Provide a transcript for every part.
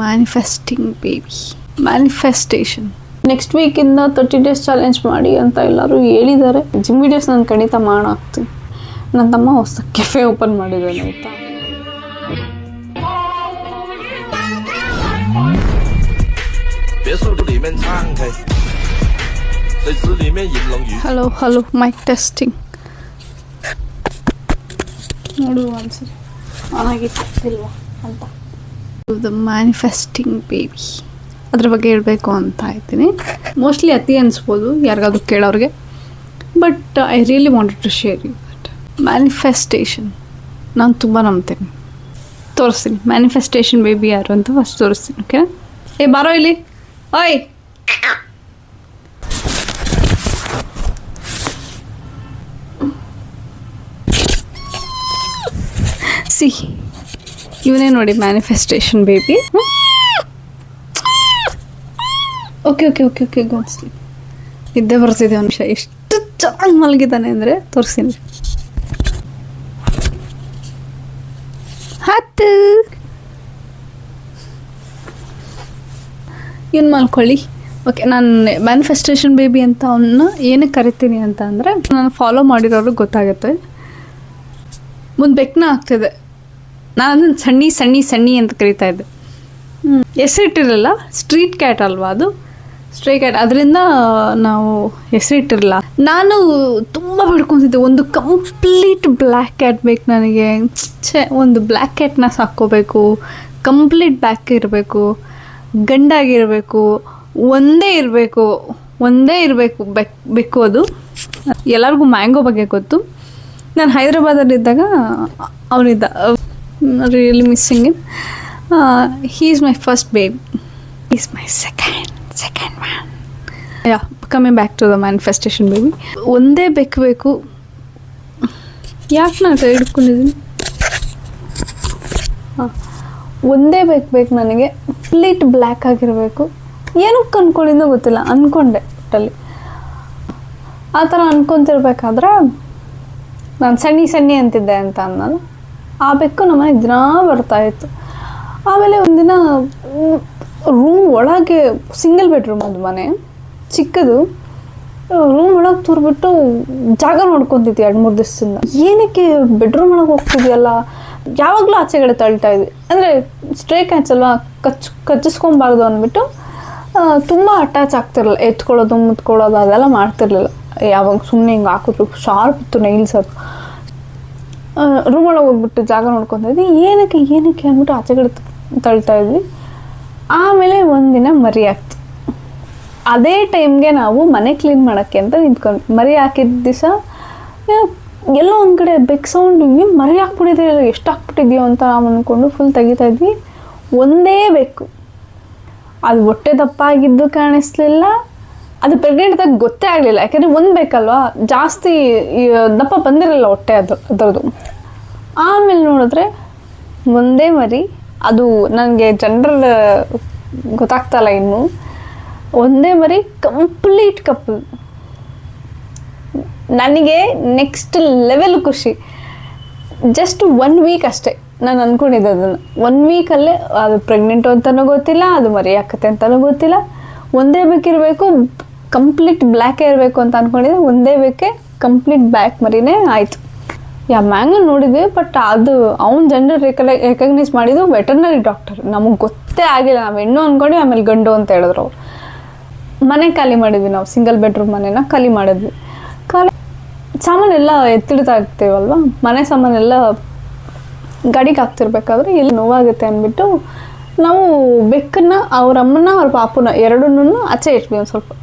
Manifesting baby manifestation next ವೀಕಿಂದ 30 days challenge ಮಾಡಿ ಅಂತ ಎಲ್ಲರೂ ಹೇಳಿದ್ದಾರೆ. ಜಿಮ್ ವಿಡಿಯೋಸ್ ನಾನು ಖಂಡಿತ ಮಾಡಾಕ್ತೀನಿ. ನನ್ನ ತಮ್ಮ ಹೊಸ ಕೆಫೆ ಓಪನ್ ಮಾಡಿದ್ದಾನೆ ಆಯಿತಾ. ಹಲೋ ಹಲೋ ಮೈಕ್ ಟೆಸ್ಟಿಂಗ್ ನೋಡು ಒಂದ್ಸರಿ ಆನಾಗಿಲ್ವಾ ಅಂತ. ದ ಮ್ಯಾನಿಫೆಸ್ಟಿಂಗ್ ಬೇಬಿ ಅದ್ರ ಬಗ್ಗೆ ಹೇಳಬೇಕು ಅಂತ ಇದ್ದೀನಿ. ಮೋಸ್ಟ್ಲಿ ಅತಿ ಅನಿಸ್ಬೋದು ಯಾರಿಗಾದ್ರು ಕೇಳೋರಿಗೆ, but I really wanted to share you that manifestation ನಾನು ತುಂಬ ನಂಬ್ತೀನಿ. ತೋರಿಸ್ತೀನಿ ಮ್ಯಾನಿಫೆಸ್ಟೇಷನ್ ಬೇಬಿ ಯಾರು ಅಂತ ಫಸ್ಟ್ ತೋರಿಸ್ತೀನಿ. ಓಕೆ, ಏ ಬಾರೋ ಇಲ್ಲಿ, ಓಯ್ ಸಿ ಇವನೇ ನೋಡಿ manifestation baby. Okay okay okay okay ಗೋಸ್ಲಿ ನಿದ್ದೆ ಬರ್ತಿದೆ ಒಂದು ನಿಮಿಷ. ಎಷ್ಟು ಚೆನ್ನಾಗಿ ಮಲಗಿದ್ದಾನೆ ಅಂದರೆ ತೋರಿಸ್ತೀನಿ. ಹತ್ತು ಇವ್ನು ಮಲ್ಕೊಳ್ಳಿ. ಓಕೆ, ನಾನು ಮ್ಯಾನಿಫೆಸ್ಟೇಷನ್ ಬೇಬಿ ಅಂತ ಅವನ್ನ ಏನಕ್ಕೆ ಕರಿತೀನಿ ಅಂತ ಅಂದರೆ, ನಾನು ಫಾಲೋ ಮಾಡಿರೋರು ಗೊತ್ತಾಗುತ್ತೆ. ಮುಂದೆ ಬೆಕ್ಕನ ಆಗ್ತಿದೆ, ನಾನು ಅದನ್ನು ಸಣ್ಣಿ ಸಣ್ಣಿ ಸಣ್ಣಿ ಅಂತ ಕರಿತಾ ಇದ್ದೆ. ಹೆಸರಿಟ್ಟಿರಲಿಲ್ಲ, ಸ್ಟ್ರೀಟ್ ಕ್ಯಾಟ್ ಅಲ್ವಾ ಅದು, ಸ್ಟ್ರೇ ಕ್ಯಾಟ್, ಅದರಿಂದ ನಾವು ಹೆಸರಿಟ್ಟಿರಲಿಲ್ಲ. ನಾನು ತುಂಬ ಬಿಡ್ಕೊತಿದ್ದೆ ಒಂದು ಕಂಪ್ಲೀಟ್ ಬ್ಲ್ಯಾಕ್ ಕ್ಯಾಟ್ ಬೇಕು ನನಗೆ. ಒಂದು ಬ್ಲ್ಯಾಕ್ ಕ್ಯಾಟ್ನ ಸಾಕ್ಕೋಬೇಕು, ಕಂಪ್ಲೀಟ್ ಬ್ಲ್ಯಾಕ್ ಇರಬೇಕು, ಗಂಡಾಗಿರಬೇಕು, ಒಂದೇ ಇರಬೇಕು ಬೆಕ್ಕು. ಅದು ಎಲ್ಲರಿಗೂ ಮ್ಯಾಂಗೋ ಬಗ್ಗೆ ಗೊತ್ತು. ನಾನು ಹೈದ್ರಾಬಾದಲ್ಲಿದ್ದಾಗ ಅವನಿದ್ದ, really missing in. He is my first baby, is my second man. Yeah, coming back to the manifestation baby. ಒಂದೇ ಬೇಕು. ಯಾಕೆ ನಾನು ಕೈ ಹಿಡ್ಕೊಂಡಿದ್ದೀನಿ? ಹಾಂ, ಒಂದೇ ಬೇಕು ನನಗೆ, ಕಂಪ್ಲೀಟ್ ಬ್ಲ್ಯಾಕ್ ಆಗಿರಬೇಕು. ಏನಕ್ಕೆ ಅಂದ್ಕೊಂಡಿದ್ದೋ ಗೊತ್ತಿಲ್ಲ, ಅಂದ್ಕೊಂಡೆ ಒಟ್ಟಲ್ಲಿ. ಆ ಥರ ಅಂದ್ಕೊತಿರ್ಬೇಕಾದ್ರೆ ನಾನು ಸಣ್ಣಿ ಅಂತಿದ್ದೆ ಅಂತ ಅನ್ನೋದು. ಆ ಬೆಕ್ಕು ನಮ್ಮನೆಗೆ ದಿನ ಬರ್ತಾಯಿತ್ತು. ಆಮೇಲೆ ಒಂದಿನ ರೂಮ್ ಒಳಗೆ, ಸಿಂಗಲ್ ಬೆಡ್ರೂಮ್ ಅದು ಮನೆ, ಚಿಕ್ಕದು, ರೂಮ್ ಒಳಗೆ ತೂರ್ಬಿಟ್ಟು ಜಾಗ ನೋಡ್ಕೊತಿದ್ವಿ 2-3 ದಿವಸದಿಂದ. ಏನಕ್ಕೆ ಬೆಡ್ರೂಮ್ ಒಳಗೆ ಹೋಗ್ತಿದ್ಯಲ್ಲ, ಯಾವಾಗಲೂ ಆಚೆಗಡೆ ತಳ್ತಾ ಇದ್ವಿ. ಅಂದರೆ ಸ್ಟ್ರೇ ಕ್ಯಾಟ್ಸ್ ಅಲ್ವಾ, ಕಚ್ಚಿಸ್ಕೊಬಾರ್ದು ಅಂದ್ಬಿಟ್ಟು ತುಂಬ ಅಟ್ಯಾಚ್ ಆಗ್ತಿರಲಿಲ್ಲ. ಎತ್ಕೊಳ್ಳೋದು ಮುತ್ಕೊಳ್ಳೋದು ಅದೆಲ್ಲ ಮಾಡ್ತಿರ್ಲಿಲ್ಲ. ಯಾವಾಗ ಸುಮ್ಮನೆ ಹಿಂಗೆ ಹಾಕಿದ್ರು, ಶಾರ್ಪ್ ಇತ್ತು ನೈಲ್ಸ್. ಅದು ರೂಮ್ ಒಳಗೆ ಹೋಗ್ಬಿಟ್ಟು ಜಾಗ ನೋಡ್ಕೊತಾ ಇದ್ವಿ. ಏನಕ್ಕೆ ಅಂದ್ಬಿಟ್ಟು ಆಚೆಗಡೆ ತಳ್ತಾ ಇದ್ವಿ. ಆಮೇಲೆ ಒಂದಿನ ಮರಿ ಹಾಕ್ತು. ಅದೇ ಟೈಮ್ಗೆ ನಾವು ಮನೆ ಕ್ಲೀನ್ ಮಾಡೋಕ್ಕೆ ಅಂತ ನಿಂತ್ಕೊಂಡ್ವಿ. ಮರಿ ಹಾಕಿದ ದಿವಸ ಎಲ್ಲೋ ಒಂದು ಕಡೆ ಬೆಕ್ ಸೌಂಡ್, ಏನು ಮರಿ ಹಾಕ್ಬಿಟ್ಟಿದೆ, ಎಷ್ಟು ಹಾಕ್ಬಿಟ್ಟಿದ್ಯೋ ಅಂತ ನಾವು ಅಂದ್ಕೊಂಡು ಫುಲ್ ತೆಗಿತಾ ಇದ್ವಿ. ಒಂದೇ ಬೇಕು, ಅದು ಹೊಟ್ಟೆ ದಪ್ಪ ಆಗಿದ್ದು ಕಾಣಿಸ್ಲಿಲ್ಲ, ಅದು ಪ್ರೆಗ್ನೆಂಟ್ದಾಗ ಗೊತ್ತೇ ಆಗಲಿಲ್ಲ. ಯಾಕೆಂದರೆ ಒಂದು ಬೇಕಲ್ವಾ, ಜಾಸ್ತಿ ದಪ್ಪ ಬಂದಿರಲಿಲ್ಲ ಹೊಟ್ಟೆ ಅದರದ್ದು. ಆಮೇಲೆ ನೋಡಿದ್ರೆ ಒಂದೇ ಮರಿ, ಅದು ನನಗೆ ಜನರಲ್ ಗೊತ್ತಾಗ್ತಲ್ಲ ಇನ್ನು. ಒಂದೇ ಮರಿ, ಕಂಪ್ಲೀಟ್ ಕಪ್ಪು. ನನಗೆ ನೆಕ್ಸ್ಟ್ ಲೆವೆಲ್ ಖುಷಿ. ಜಸ್ಟ್ 1 ವೀಕ್ ಅಷ್ಟೇ ನಾನು ಅಂದ್ಕೊಂಡಿದ್ದೆ ಅದನ್ನು. 1 ವೀಕಲ್ಲೇ ಅದು ಪ್ರೆಗ್ನೆಂಟು ಅಂತಲೂ ಗೊತ್ತಿಲ್ಲ, ಅದು ಮರಿ ಹಾಕತ್ತೆ ಅಂತಲೂ ಗೊತ್ತಿಲ್ಲ. ಒಂದೇ ಬೇಕಿರಬೇಕು, ಕಂಪ್ಲೀಟ್ ಬ್ಲ್ಯಾಕೇ ಇರಬೇಕು ಅಂತ ಅಂದ್ಕೊಂಡಿದ್ದೆ. ಒಂದೇ ಬೇಕೆ ಕಂಪ್ಲೀಟ್ ಬ್ಲ್ಯಾಕ್ ಮರಿನೇ ಆಯಿತು. ಮ್ಯಾಂಗೋ ನೋಡಿದ್ವಿ, ಬಟ್ ಅದು ಅವ್ನು ಜನರು ರೆಕಗ್ನೈಸ್ ಮಾಡಿದ್ದು ವೆಟರ್ನರಿ ಡಾಕ್ಟರ್. ನಮಗೆ ಗೊತ್ತೇ ಆಗಿಲ್ಲ, ನಾವು ಹೆಣ್ಣು ಅಂದ್ಕೊಂಡು ಆಮೇಲೆ ಗಂಡು ಅಂತ ಹೇಳಿದ್ರು ಅವ್ರು. ಮನೆ ಖಾಲಿ ಮಾಡಿದ್ವಿ ನಾವು, ಸಿಂಗಲ್ ಬೆಡ್ರೂಮ್ ಮನೇನ ಖಾಲಿ ಮಾಡಿದ್ವಿ. ಸಾಮಾನೆಲ್ಲ ಎತ್ತಿಡ್ತಾ ಇರ್ತೀವಲ್ವ, ಮನೆ ಸಾಮಾನೆಲ್ಲ ಗಾಡಿಗೆ ಹಾಕ್ತಿರ್ಬೇಕಾದ್ರೆ ಎಲ್ಲಿ ನೋವಾಗುತ್ತೆ ಅಂದ್ಬಿಟ್ಟು ನಾವು ಬೆಕ್ಕನ್ನ, ಅವ್ರ ಅಮ್ಮನ ಅವ್ರ ಪಾಪುನ ಎರಡನ್ನೂ ಆಚೆ ಇಟ್ವಿ. ಒಂದು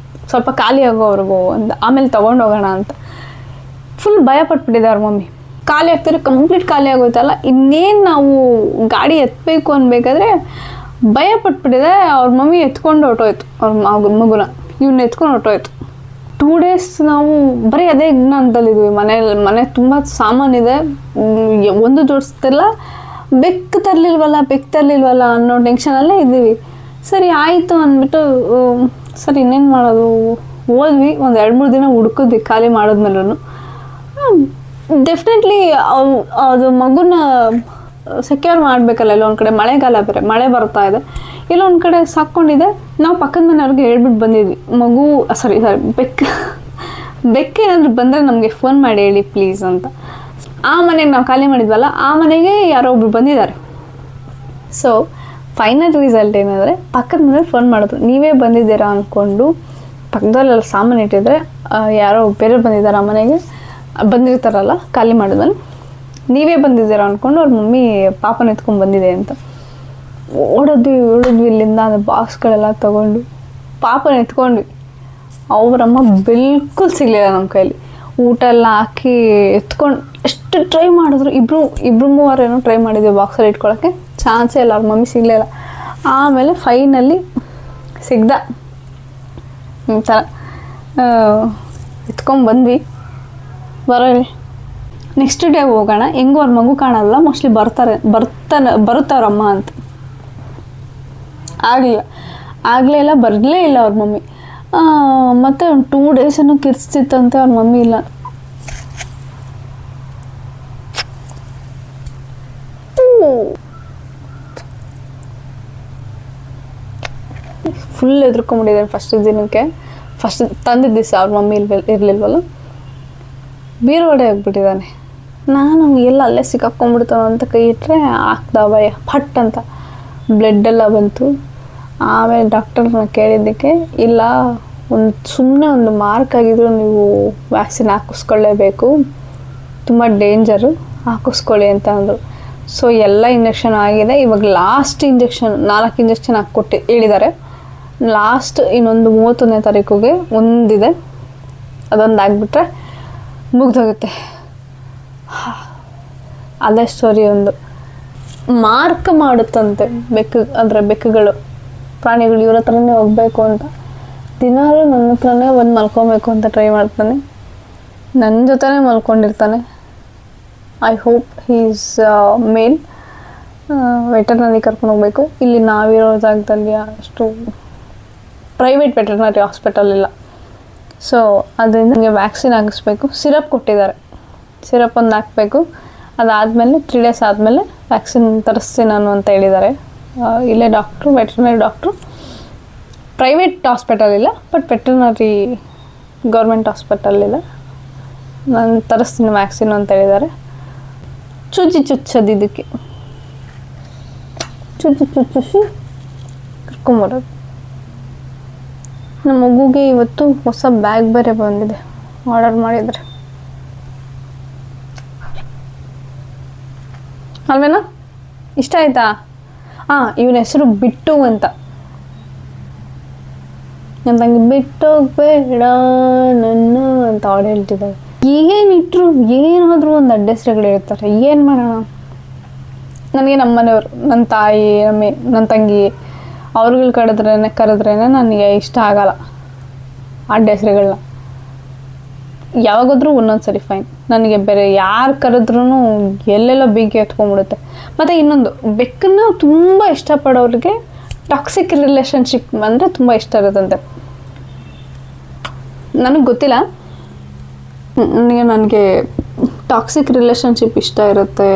ಸ್ವಲ್ಪ ಖಾಲಿ ಆಗೋವ್ರಿಗೂ ಅಂತ, ಆಮೇಲೆ ತೊಗೊಂಡೋಗೋಣ ಅಂತ. ಫುಲ್ ಭಯ ಪಟ್ಬಿಟ್ಟಿದೆ ಅವ್ರ ಮಮ್ಮಿ. ಖಾಲಿ ಆಗ್ತಿದ್ರೆ ಕಂಪ್ಲೀಟ್ ಖಾಲಿ ಆಗೋಯ್ತಲ್ಲ, ಇನ್ನೇನು ನಾವು ಗಾಡಿ ಎತ್ತಬೇಕು ಅನ್ಬೇಕಾದ್ರೆ ಭಯ ಪಟ್ಬಿಟ್ಟಿದೆ. ಅವ್ರ ಮಮ್ಮಿ ಎತ್ಕೊಂಡು ಹೊಟ್ಟೋಯ್ತು ಅವ್ರ ಮಗುನ, ಇವ್ನ ಎತ್ಕೊಂಡು ಹೊಟ್ಟೋಯ್ತು. 2 days ನಾವು ಬರೀ ಅದೇ ಜ್ಞಾನದಲ್ಲಿದ್ವಿ. ಮನೆ ತುಂಬ ಸಾಮಾನಿದೆ, ಒಂದು ಜೋಡಿಸ್ತಿಲ್ಲ. ಬೆಕ್ಕು ತರಲಿಲ್ವಲ್ಲ ಅನ್ನೋ ಟೆನ್ಷನಲ್ಲೇ ಇದ್ದೀವಿ. ಸರಿ ಆಯಿತು ಅಂದ್ಬಿಟ್ಟು, ಸರಿ ಇನ್ನೇನು ಮಾಡೋದು, ಹೋದ್ವಿ. ಒಂದು 2-3 ದಿನ ಹುಡುಕಿದ್ವಿ ಖಾಲಿ ಮಾಡಿದ್ಮೇಲೂ. ಡೆಫಿನೆಟ್ಲಿ ಅದು ಮಗುನ ಸೆಕ್ಯೂರ್ ಮಾಡಬೇಕಲ್ಲ. ಇಲ್ಲೊಂದು ಕಡೆ ಮಳೆಗಾಲ ಬೇರೆ, ಮಳೆ ಬರ್ತಾ ಇದೆ, ಇಲ್ಲೊಂದು ಕಡೆ ಸಾಕ್ಕೊಂಡಿದೆ. ನಾವು ಪಕ್ಕದ ಮನೆಯವ್ರಿಗೆ ಹೇಳ್ಬಿಟ್ಟು ಬಂದಿದ್ವಿ, ಮಗು ಸಾರಿ ಬೆಕ್ಕೇನಾದರೂ ಬಂದರೆ ನಮಗೆ ಫೋನ್ ಮಾಡಿ ಹೇಳಿ ಪ್ಲೀಸ್ ಅಂತ. ಆ ಮನೆಗೆ ನಾವು ಖಾಲಿ ಮಾಡಿದ್ವಲ್ಲ, ಆ ಮನೆಗೆ ಯಾರೋ ಒಬ್ರು ಬಂದಿದ್ದಾರೆ. ಸೊ ಫೈನಲ್ ರಿಸಲ್ಟ್ ಏನಂದರೆ, ಪಕ್ಕದ ಮನೆಯವ್ರು ಫೋನ್ ಮಾಡಿದ್ರು, ನೀವೇ ಬಂದಿದ್ದೀರಾ ಅಂದ್ಕೊಂಡು ಪಕ್ಕದಲ್ಲೆಲ್ಲ ಸಾಮಾನು ಇಟ್ಟಿದ್ರೆ ಯಾರೋ ಬೇರೆ ಬಂದಿದ್ದಾರೆ ಆ ಮನೆಗೆ, ಬಂದಿರ್ತಾರಲ್ಲ ಖಾಲಿ ಮಾಡಿದ್ಮೇಲೆ, ನೀವೇ ಬಂದಿದ್ದೀರಾ ಅಂದ್ಕೊಂಡು ಅವ್ರ ಮಮ್ಮಿ ಪಾಪನ ಎತ್ಕೊಂಡು ಬಂದಿದೆ ಅಂತ ಓಡೋದ್ವಿ ಇಲ್ಲಿಂದ. ಅದು ಬಾಕ್ಸ್ಗಳೆಲ್ಲ ತೊಗೊಂಡು ಪಾಪನ ಎತ್ಕೊಂಡ್ವಿ. ಅವರಮ್ಮ ಬಿಲ್ಕುಲ್ ಸಿಗಲಿಲ್ಲ ನಮ್ಮ ಕೈಲಿ. ಊಟ ಎಲ್ಲ ಹಾಕಿ ಎತ್ಕೊಂಡು ಎಷ್ಟು ಟ್ರೈ ಮಾಡಿದ್ರು, ಇಬ್ರು ಮೂವರೇನೋ ಟ್ರೈ ಮಾಡಿದ್ವಿ ಬಾಕ್ಸಲ್ಲಿ ಇಟ್ಕೊಳ್ಳೋಕ್ಕೆ, ಚಾನ್ಸೇ ಇಲ್ಲ, ಅವ್ರ ಮಮ್ಮಿ ಸಿಗಲಿಲ್ಲ. ಆಮೇಲೆ ಫೈನಲಿ ಸಿಗ್ದ. ಈ ಥರ ಎತ್ಕೊಂಡ್ಬಂದ್ವಿ. ಬರೋರಿ ನೆಕ್ಸ್ಟ್ ಡೇ ಹೋಗೋಣ, ಹೆಂಗೂ ಅವ್ರ ಮಗು ಕಾಣಲ್ಲ, ಮೋಸ್ಟ್ಲಿ ಬರುತ್ತವ್ರಮ್ಮ ಅಂತ. ಆಗಲೇ ಇಲ್ಲ, ಬರಲೇ ಇಲ್ಲ ಅವ್ರ ಮಮ್ಮಿ. ಮತ್ತು ಒಂದು 2 days ಏನೋ ಕಿರ್ಸ್ತಿತ್ತಂತೆ ಅವ್ರ ಮಮ್ಮಿ ಇಲ್ಲ. ಫುಲ್ ಎದ್ರುಕೊಂಡ್ಬಿಟ್ಟಿದ್ದಾರೆ ಫಸ್ಟ್ ದಿನಕ್ಕೆ. ಫಸ್ಟ್ ತಂದಿದ್ದ ದಿವಸ ಅವ್ರ ಮಮ್ಮಿ ಇರಲಿಲ್ವಲ್ಲ, ಬೀರುಗಡೆ ಹೋಗ್ಬಿಟ್ಟಿದ್ದಾನೆ. ನಾನು ಎಲ್ಲ ಅಲ್ಲೇ ಸಿಕ್ಕಾಕೊಂಡ್ಬಿಡ್ತಾವ ಅಂತ ಕೈ ಇಟ್ಟರೆ ಹಾಕ್ದ ಭಯ ಫಟ್ ಅಂತ ಬ್ಲಡ್ಡೆಲ್ಲ ಬಂತು. ಆಮೇಲೆ ಡಾಕ್ಟರ್ನ ಕೇಳಿದ್ದಕ್ಕೆ, ಇಲ್ಲ ಸುಮ್ಮನೆ ಒಂದು ಮಾರ್ಕ್ ಆಗಿದ್ರು ನೀವು ವ್ಯಾಕ್ಸಿನ್ ಹಾಕಿಸ್ಕೊಳ್ಳೇಬೇಕು, ತುಂಬ ಡೇಂಜರು, ಹಾಕಿಸ್ಕೊಳ್ಳಿ ಅಂತ ಅಂದರು. ಸೊ ಎಲ್ಲ ಇಂಜೆಕ್ಷನ್ ಆಗಿದೆ. ಇವಾಗ ಲಾಸ್ಟ್ ಇಂಜೆಕ್ಷನ್ 4 ಇಂಜೆಕ್ಷನ್ ಹೇಳಿದ್ದಾರೆ. ಲಾಸ್ಟ್ ಇನ್ನೊಂದು 31ನೇ ತಾರೀಕಿಗೆ ಒಂದಿದೆ, ಅದೊಂದು ಆಗಿಬಿಟ್ರೆ ಮುಗ್ದೋಗುತ್ತೆ. ಅದೇ ಸ್ಟೋರಿ. ಒಂದು ಮಾರ್ಕ್ ಮಾಡುತ್ತಂತೆ ಬೆಕ್ಕುಗಳು, ಪ್ರಾಣಿಗಳು ಇವ್ರ ಹತ್ರನೇ ಹೋಗಬೇಕು ಅಂತ. ದಿನಾಲೂ ನನ್ನ ಹತ್ರನೇ ಒಂದು ಮಲ್ಕೊಬೇಕು ಅಂತ ಟ್ರೈ ಮಾಡ್ತಾನೆ, ನನ್ನ ಜೊತೆನೇ ಮಲ್ಕೊಂಡಿರ್ತಾನೆ. I hope he is male. Veterinary ಕರ್ಕೊಂಡು ಹೋಗ್ಬೇಕು. ಇಲ್ಲಿ ನಾವಿರೋ ಜಾಗದಲ್ಲಿ ಅಷ್ಟು ಪ್ರೈವೇಟ್ ವೆಟರ್ನರಿ ಹಾಸ್ಪಿಟಲ್ ಇಲ್ಲ. ಸೊ ಅದರಿಂದ ನನಗೆ ವ್ಯಾಕ್ಸಿನ್ ಹಾಕಿಸ್ಬೇಕು. ಸಿರಪ್ ಕೊಟ್ಟಿದ್ದಾರೆ, ಸಿರಪ್ ಒಂದು ಹಾಕಬೇಕು. ಅದಾದಮೇಲೆ 3 days ಆದಮೇಲೆ ವ್ಯಾಕ್ಸಿನ್ ತರಿಸ್ತೀನಿ ನಾನು ಅಂತ ಹೇಳಿದ್ದಾರೆ. ಇಲ್ಲೇ doctor, veterinary doctor, private hospital ಇಲ್ಲ, ಬಟ್ ವೆಟರ್ನರಿ ಗೌರ್ಮೆಂಟ್ ಹಾಸ್ಪಿಟಲ್ ಇದೆ. ನಾನು ತರಿಸ್ತೀನಿ ವ್ಯಾಕ್ಸಿನ್ ಅಂತ ಹೇಳಿದ್ದಾರೆ. ಚುಚ್ಚೋದು, ಇದಕ್ಕೆ ಚುಚ್ಚಿ ಕರ್ಕೊಂಬರೋದು. ನಮ್ಮ ಮಗುಗೆ ಇವತ್ತು ಹೊಸ ಬ್ಯಾಗ್ ಬೇರೆ ಬಂದಿದೆ, ಆರ್ಡರ್ ಮಾಡಿದರೆ ಅಲ್ವೇನಾ? ಇಷ್ಟ ಆಯ್ತಾ? ಇವನ ಹೆಸರು ಬಿಟ್ಟು ಅಂತ. ನನ್ನ ತಂಗಿ ಬಿಟ್ಟೋಗ್ಬೇಡ ನನ್ನ ಅಂತ ಅವಳು ಹೇಳ್ತಿದ್ದಾಳೆ. ಏನಿಟ್ರು ಏನಾದರೂ ಒಂದು ಅಡ್ರೆಸ್ಗಳು ಹೇಳ್ತಾರೆ, ಏನು ಮಾಡೋಣ? ನನಗೆ ನಮ್ಮ ಮನೆಯವರು, ನನ್ನ ತಾಯಿ, ನನ್ನ ತಂಗಿ ಅವ್ರುಗಳು ಕರೆದ್ರೇ ನನಗೆ ಇಷ್ಟ ಆಗಲ್ಲ ಅಡ್ರೆಸ್ಗಳನ್ನ. ಯಾವಾಗಾದ್ರೂ ಒಂದೊಂದು ಸರಿ ಫೈನ್, ನನಗೆ ಬೇರೆ ಯಾರು ಕರೆದ್ರೂ ಎಲ್ಲೆಲ್ಲ ಬೀಗಿ ಎತ್ಕೊಂಡ್ಬಿಡುತ್ತೆ. ಮತ್ತು ಇನ್ನೊಂದು, ಬೆಕ್ಕನ್ನ ತುಂಬ ಇಷ್ಟಪಡೋರಿಗೆ ಟಾಕ್ಸಿಕ್ ರಿಲೇಷನ್ಶಿಪ್ ಅಂದರೆ ತುಂಬ ಇಷ್ಟ ಇರುತ್ತಂತೆ. ನನಗೆ ಗೊತ್ತಿಲ್ಲ, ನನಗೆ ಟಾಕ್ಸಿಕ್ ರಿಲೇಷನ್ಶಿಪ್ ಇಷ್ಟ ಇರುತ್ತೆ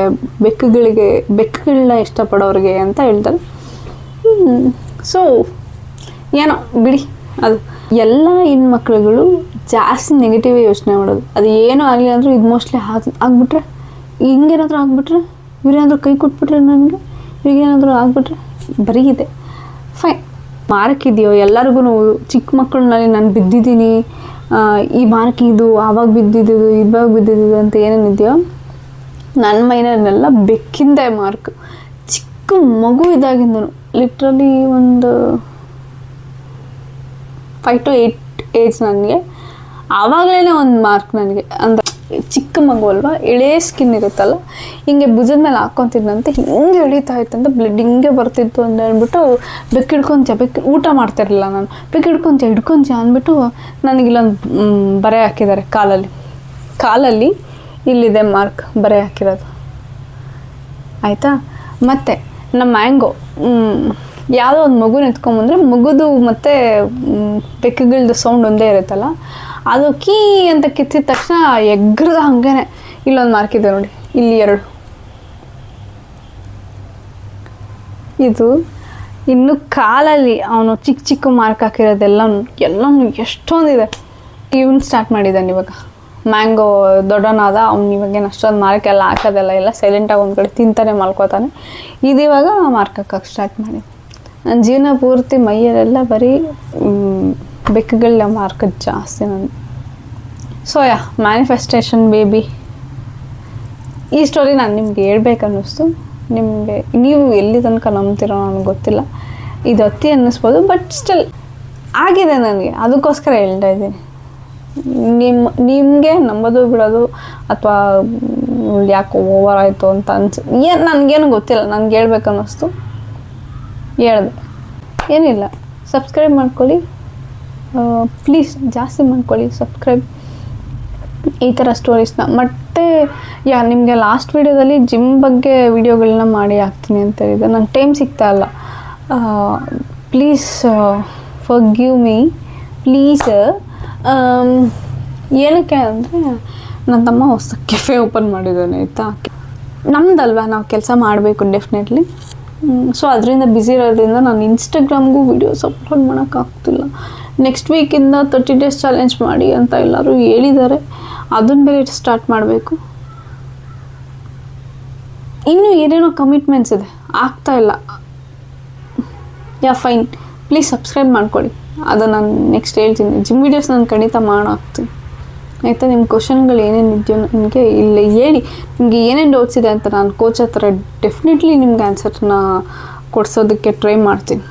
ಬೆಕ್ಕುಗಳನ್ನ ಇಷ್ಟಪಡೋರಿಗೆ ಅಂತ ಹೇಳ್ತಾರೆ. ಸೊ ಏನೋ ಬಿಡಿ. ಅದು ಎಲ್ಲ ಹೆಣ್ಮಕ್ಳುಗಳು ಜಾಸ್ತಿ ನೆಗೆಟಿವ್ ಯೋಚನೆ ಮಾಡೋದು. ಅದು ಏನೂ ಆಗಲಿ ಅಂದರೂ ಇದು ಮೋಸ್ಟ್ಲಿ ಆಗ್ಬಿಟ್ರೆ, ಹಿಂಗೇನಾದರೂ ಆಗ್ಬಿಟ್ರೆ, ಇವ್ರೇನಾದರೂ ಕೈ ಕೊಟ್ಬಿಟ್ರೆ, ನನಗೆ ಇವಾಗೇನಾದರೂ ಆಗ್ಬಿಟ್ರೆ, ಬರೀ ಇದೆ ಫೈನ್. ಮಾರ್ಕಿದೆಯೋ ಎಲ್ಲರಿಗೂ, ಚಿಕ್ಕ ಮಕ್ಕಳಲ್ಲಿ ನಾನು ಬಿದ್ದಿದ್ದೀನಿ, ಈ ಮಾರ್ಕ್ ಇದು ಆವಾಗ ಬಿದ್ದಿದ್ದು ಇವಾಗ ಬಿದ್ದಿದ್ದು ಅಂತ ಏನೇನಿದೆಯೋ, ನನ್ನ ಮೈನಲ್ಲೆಲ್ಲ ಬೆಕ್ಕಿಂದೆ ಮಾರ್ಕ್. ಚಿಕ್ಕ ಮಗು ಇದ್ದಾಗಿಂದನು, ಲಿಟ್ರಲಿ ಒಂದು 5 to 8 ಏಜ್ ನನಗೆ, ಆವಾಗಲೇ ಒಂದು ಮಾರ್ಕ್ ನನಗೆ. ಅಂದರೆ ಚಿಕ್ಕ ಮಗು ಅಲ್ವಾ, ಎಳೆ ಸ್ಕಿನ್ ಇರುತ್ತಲ್ಲ, ಹಿಂಗೆ ಭುಜದ ಮೇಲೆ ಹಾಕ್ಕೊತಿದ್ದಂತೆ, ಹಿಂಗೆ ಎಳೀತಾ ಇತ್ತಂತ ಬ್ಲಡ್ ಹಿಂಗೆ ಬರ್ತಿತ್ತು ಅಂತ ಹೇಳ್ಬಿಟ್ಟು, ಬೆಕ್ಕು ಊಟ ಮಾಡ್ತಿರಲಿಲ್ಲ ನಾನು, ಬೆಕ್ಕು ಹಿಡ್ಕೊಂತೀಯ ಅಂದ್ಬಿಟ್ಟು ನನಗಿಲ್ಲೊಂದು ಬರೆ ಹಾಕಿದ್ದಾರೆ ಕಾಲಲ್ಲಿ ಇಲ್ಲಿದೆ ಮಾರ್ಕ್, ಬರೆ ಹಾಕಿರೋದು ಆಯಿತಾ. ಮತ್ತು ನಮ್ಮ ಮ್ಯಾಂಗೋ ಯಾವುದೋ ಒಂದು ಮಗುನ ಎತ್ಕೊಂಬಂದ್ರೆ ಮಗುದು ಮತ್ತು ಬೆಕ್ಕುಗಳದ್ದು ಸೌಂಡ್ ಒಂದೇ ಇರುತ್ತಲ್ಲ, ಅದು ಕೀ ಅಂತ ಕಿತ್ತಿದ ತಕ್ಷಣ ಎಗ್ರದ ಹಂಗೇ ಇಲ್ಲೊಂದು ಮಾರ್ಕ್ ಇದೆ ನೋಡಿ, ಇಲ್ಲಿ 2 ಇದು ಇನ್ನು ಕಾಲಲ್ಲಿ ಅವನು ಚಿಕ್ಕ ಚಿಕ್ಕ ಮಾರ್ಕ್ ಹಾಕಿರೋದೆಲ್ಲನೂ ಎಷ್ಟೊಂದಿದೆ. ಇವನು ಸ್ಟಾರ್ಟ್ ಮಾಡಿದ್ದಾನೆ ಇವಾಗ, ಮ್ಯಾಂಗೋ ದೊಡ್ಡನಾದ ಅವ್ನು ಇವಾಗೇನು ಅಷ್ಟೊಂದು ಮಾರ್ಕ್ ಎಲ್ಲ ಹಾಕೋದೆಲ್ಲ ಇಲ್ಲ, ಸೈಲೆಂಟಾಗಿ ಒಂದು ಕಡೆ ತಿಂತಾನೆ ಮಲ್ಕೋತಾನೆ. ಇವಾಗ ಮಾರ್ಕ್ ಹಾಕೋಕ್ಕೆ ಸ್ಟಾರ್ಟ್ ಮಾಡಿ ನನ್ನ ಜೀವನ ಪೂರ್ತಿ ಮೈಯಲ್ಲೆಲ್ಲ ಬರೀ ಬೆಕ್ಕುಗಳ ಮಾರ್ಕ್ ಜಾಸ್ತಿ ನಾನು. ಸೊ ಮ್ಯಾನಿಫೆಸ್ಟೇಷನ್ ಬೇಬಿ, ಈ ಸ್ಟೋರಿ ನಾನು ನಿಮ್ಗೆ ಹೇಳ್ಬೇಕನ್ನಿಸ್ತು. ನಿಮಗೆ ನೀವು ಎಲ್ಲಿ ತನಕ ನಂಬ್ತಿರೋ ನನಗೆ ಗೊತ್ತಿಲ್ಲ, ಇದು ಅತಿ ಅನ್ನಿಸ್ಬೋದು, ಬಟ್ ಸ್ಟಿಲ್ ಆಗಿದೆ ನನಗೆ, ಅದಕ್ಕೋಸ್ಕರ ಹೇಳ್ತಾ ಇದ್ದೀನಿ. ನಿಮಗೆ ನಂಬೋದು ಬಿಡೋದು ಅಥವಾ ಯಾಕೆ ಓವರ್ ಆಯಿತು ಅಂತ ನನಗೇನು ಗೊತ್ತಿಲ್ಲ, ನನಗೆ ಹೇಳ್ಬೇಕನ್ನಿಸ್ತು, ಹೇಳ್ದೆ. ಏನಿಲ್ಲ, ಸಬ್ಸ್ಕ್ರೈಬ್ ಮಾಡ್ಕೊಳ್ಳಿ ಪ್ಲೀಸ್, ಜಾಸ್ತಿ ಮಾಡ್ಕೊಳ್ಳಿ ಸಬ್ಸ್ಕ್ರೈಬ್ ಈ ಥರ ಸ್ಟೋರೀಸ್ನ. ಮತ್ತು ನಿಮಗೆ ಲಾಸ್ಟ್ ವೀಡಿಯೋದಲ್ಲಿ ಜಿಮ್ ಬಗ್ಗೆ ವೀಡಿಯೋಗಳನ್ನ ಮಾಡಿ ಹಾಕ್ತೀನಿ ಅಂತ ಹೇಳಿದೆ, ನಂಗೆ ಟೈಮ್ ಸಿಗ್ತಾ ಇಲ್ಲ. Please forgive me please. ಏನಕ್ಕೆ ಅಂದರೆ ನನ್ನ ತಮ್ಮ ಹೊಸ ಕೆಫೆ ಓಪನ್ ಮಾಡಿದ್ದಾನೆ ಆಯಿತಾ, ನಮ್ದಲ್ವಾ, ನಾವು ಕೆಲಸ ಮಾಡಬೇಕು ಡೆಫಿನೆಟ್ಲಿ. ಸೊ ಅದರಿಂದ ಬ್ಯುಸಿ ಇರೋದ್ರಿಂದ ನಾನು ಇನ್ಸ್ಟಾಗ್ರಾಮ್ಗೂ ವೀಡಿಯೋಸ್ ಅಪ್ಲೋಡ್ ಮಾಡೋಕ್ಕಾಗ್ತಿಲ್ಲ. ನೆಕ್ಸ್ಟ್ ವೀಕಿಂದ 30 days ಚಾಲೆಂಜ್ ಮಾಡಿ ಅಂತ ಎಲ್ಲರೂ ಹೇಳಿದ್ದಾರೆ, ಅದನ್ನ ಬೇರೆ ಸ್ಟಾರ್ಟ್ ಮಾಡಬೇಕು. ಇನ್ನೂ ಏನೇನೋ ಕಮಿಟ್ಮೆಂಟ್ಸ್ ಇದೆ, ಆಗ್ತಾ ಇಲ್ಲ. ಫೈನ್, ಪ್ಲೀಸ್ ಸಬ್ಸ್ಕ್ರೈಬ್ ಮಾಡ್ಕೊಳ್ಳಿ, ಅದು ನಾನು ನೆಕ್ಸ್ಟ್ ಹೇಳ್ತೀನಿ. ಜಿಮ್ ವೀಡಿಯೋಸ್ ನಾನು ಖಂಡಿತ ಮಾಡಾಕ್ತೀನಿ ಆಯಿತಾ. ನಿಮ್ಮ ಕ್ವಶನ್ಗಳು ಏನೇನು ಇದೆಯೋ ನನಗೆ ಇಲ್ಲಿ ಹೇಳಿ, ನಿಮಗೆ ಏನೇನು ಡೌಟ್ಸ್ ಇದೆ ಅಂತ ನಾನು ಕೋಚ್ ಹತ್ರ ಡೆಫಿನೆಟ್ಲಿ ನಿಮ್ಗೆ ಆನ್ಸರ್ನ ಕೊಡಿಸೋದಕ್ಕೆ ಟ್ರೈ ಮಾಡ್ತೀನಿ.